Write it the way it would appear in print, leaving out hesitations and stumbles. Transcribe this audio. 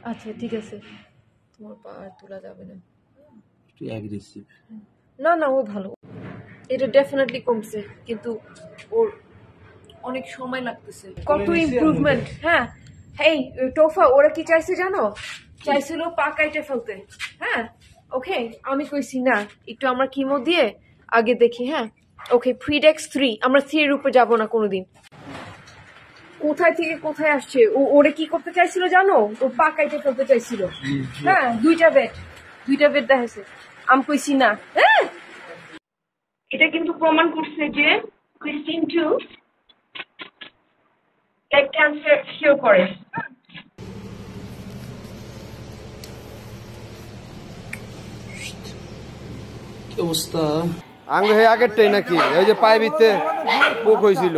আচ্ছা ঠিক আছে, তোমার পা আর তোলা যাবে না। একটু অ্যাগ্রেসিভ। না না, ও ভালো, এটা ডেফিনেটলি কমছে, কিন্তু ওর অনেক সময় লাগতেছে। কত ইমপ্রুভমেন্ট। হ্যাঁ এই টোফা, ওরা কি চাইছে জানো? চাইছিল পা কাইটে ফেলতে। হ্যাঁ ওকে, আমি কইছি না, একটু আমরা কিমো দিয়ে আগে দেখি। হ্যাঁ ওকে, প্রিডেক্স 3, আমরা 3 এর উপরে যাবো না কোনোদিন। কোথায় থেকে কোথায় আসছে ও? ওরে কি করতে চাইছিল জানো? ও পা কাইটে ফেলতে চাইছিল। হ্যাঁ দুইটা বেড দেখাইছে, আমি কইছি না। হ্যাঁ এটা কিন্তু প্রমাণ করছে যে ক্রিস্টিন টু ক্যান্সার কিওর করে। কি অবস্থা? আঙ্গ হে আগেরটাই নাকি? ওই যে পায়ে ভিতরে পোক হয়েছিল।